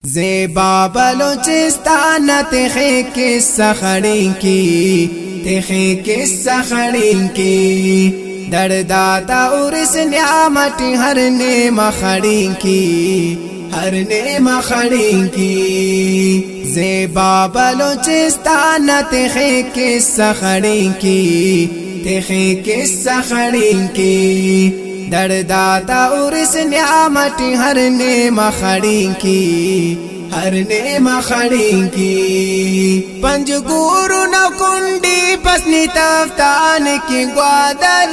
ज़ेबा बलोचिस्तान तेखे किस्सा खड़ी की, तेखे किस्सा खड़ी की। दर्दाता उर्स न्यामती हर नेमा खड़ी की, हर नेमा खड़ी की। ज़ेबा बलोचिस्तान तेखे किस्सा खड़ी की, तेखे किस्सा खड़ी की। दर्दाता उर्स न्यामती हर नेमा खड़ी की, हर नेमा खड़ी की। पंजगुरु न कुंडी पसनी तफ्तान की ग्वादर,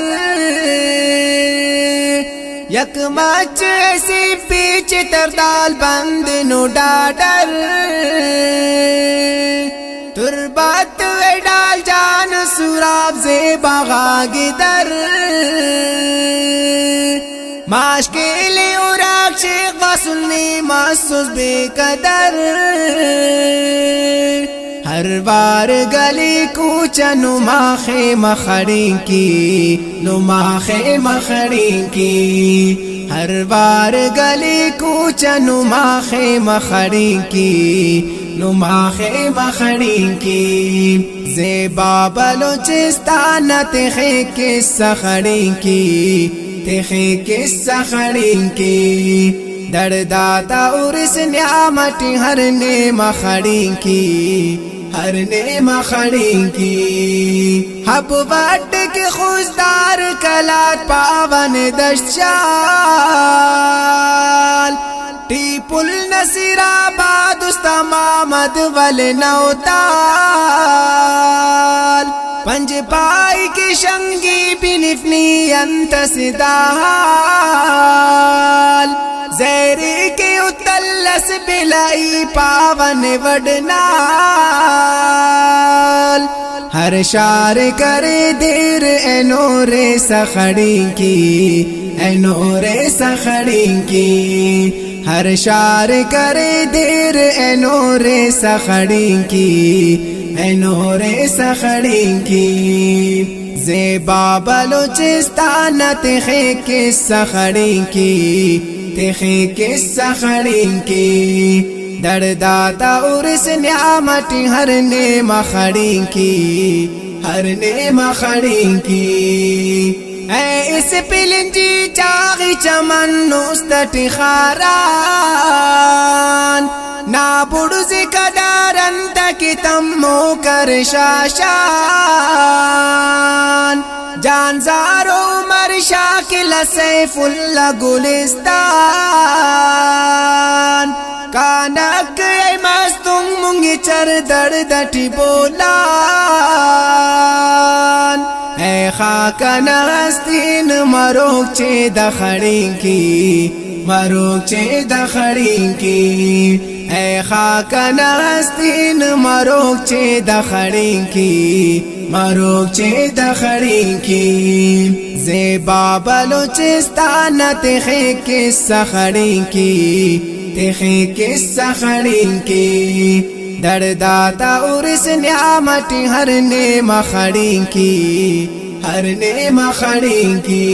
यक मच ऐसी पीछे तरदाल बंद नु डाडर। तुरबत वे डाल जान सुराब ज़ेबा गागिदर, माश्किले उराक शेख वसुलनी महसूस बेकदर। हर बार गली कूचा नुमाखे मखड़ी की, नुमाखे मखड़ी की। हर बार गली कूचा नुमाखे मखड़ी की, नुमाखे मखड़ी की। ज़ेबा बलोचिस्तान तेखे किस्सा खड़ी की, तेखे किस्सा खड़ी की। दर्दाता उर्स न्यामती हर नेमा खड़ी की, हर नेमा खड़ी की। हब बाट के खुशदार कलात पावन दशाल, टीपुल नसीराबाद उस्तमामद वल नौताल। पंज पाई की शंगी बिनिफनी अंत सिदाल, ज़ैरी के उतल्लस बिलाई पावन वडनाल। हर शार करे देर एनोरे सखड़ी की, एनोरे सखड़ी की। हर शार करे देर एनोरे सखड़ी की, एनोरे सखड़ी की। ज़ेबा बलोचिस्तान तेखे किस्सा खड़ी की, तेखे किस्सा खड़ी की। दर्दाता उर्स न्यामती हर नेमा खड़ी की, हर नेमा खड़ी की। ऐ इस पिलंजी चागी चमन नुस्तटी खारान, ना बुड़ुज़ी कदारन तकी तम्मो कर शाशान। जानजारो उमर शाकिल सैफुल्ला गुलिस्तान, कानक ऐ मस्तुंग मुंगी चर दर्द टी बोलान। ऐ खाकन हस्तीन मरोक चे दखड़ी की, मरोक चे दखड़ी की। ऐ खाकन हस्तीन मरोक चे दखड़ी की, मरोक चे दखड़ी की। ज़ेबा बलोचिस्तान तेखे किस्सा खड़ी की, तेखे किस्सा खड़ी की। दर्दाता उर्स न्यामती हर नेमा खड़ी की, हर नेमा खड़ी की।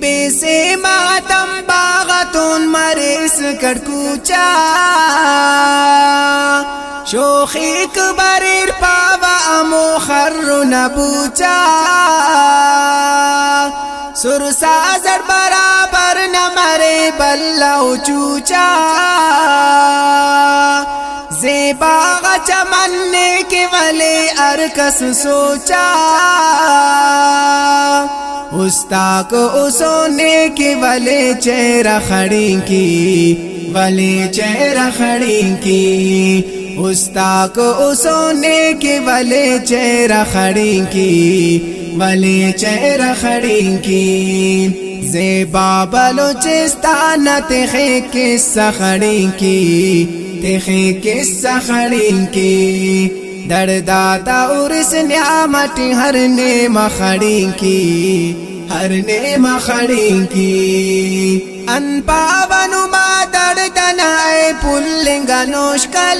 बेसे मातम बागतुन मरेस कड़कूचा, शोखिक बरीर पावा अमो खर्रु नबूचा। सुरसाजर बराबर न मरे बल्ला चूचा, ज़ेबा चमन्ने के वले अरकस सोचा। उस्ताक उसोने के वले चेहरा खड़ी की, वले चेहरा खड़ी की। उस्ताक उसोने के वले चेहरा खड़ी की, वले चेहरा खड़ी की। ज़ेबा बलोचिस्तान तेखे किस्सा खड़ी की, तेखे किस्सा खड़ी की। दर्दाता उर्स न्यामती हर नेमा खड़ी की, हर नेमा खड़ी की। अन पावनु मा दर्दनाए पुल्लिंगा नोशकल,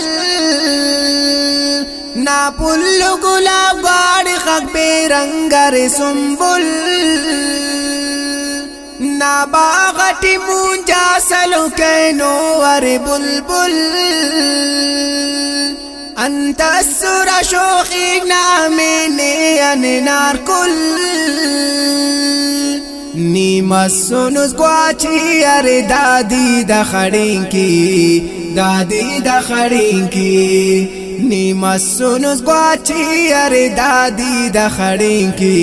ना पुल्लु गुलाब गाड़ खक बेरंगर सुंबुल। ना बागटी मुंजा सलु कैनो वर बुलबुल अंत सुर शोखी नामिने अननार कुल नीमा सुनुस ग्वाची अरे दादी दखड़िंकी दादी दखड़िंकी नीमा सुनुस ग्वाची अरे दादी दखड़िंकी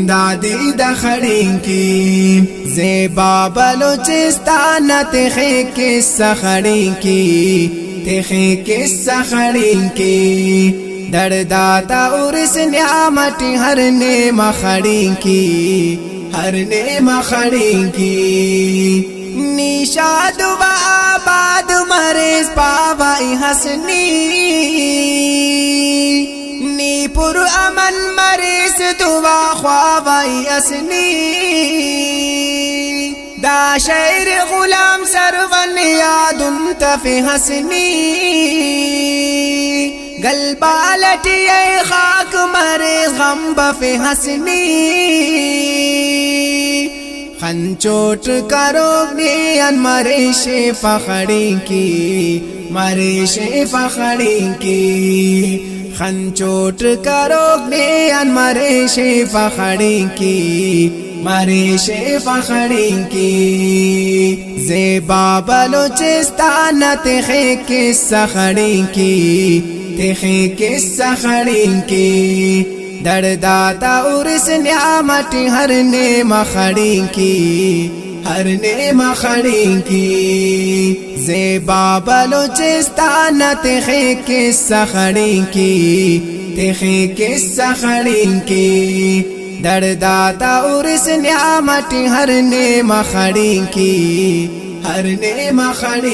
दादी दखड़िंकी ज़ेबा बलूचिस्तान तेखे किस्सा खड़िंकी तेखे किस्सा खड़िंकी दर्दाता उर्स न्यामती हर ने मखड़िंकी हर ने मखड़िंकी निशाद व आबाद मरेज पावाई हसनी नीपुर अमन मरेज दुआ ख्वावाई असनी दा शैर गुलाम सरवन यादुन तफे हसनी गलबालटी खाक मरे गम बफे हसनी खंचोट करोगे अन मरे शे फखड़िंकी मरे शे फखड़िंकी खंचोट करोगे अन मरे शे फखड़िंकी मरे शे फखड़िंकी ज़ेबा बलूचिस्तान तेखे किस्सा खड़िंकी तेखे किस्सा खड़िंकी दर्दाता उर्स न्यामती हर ने मखड़िंकी हर ने मखड़िंकी ज़ेबा बलूचिस्तान तेखे किस्सा खड़िंकी तेखे किस्सा खड़िंकी दर्दाता उर्स न्यामती हर ने मखड़िंकी हर ने मखड़िंकी।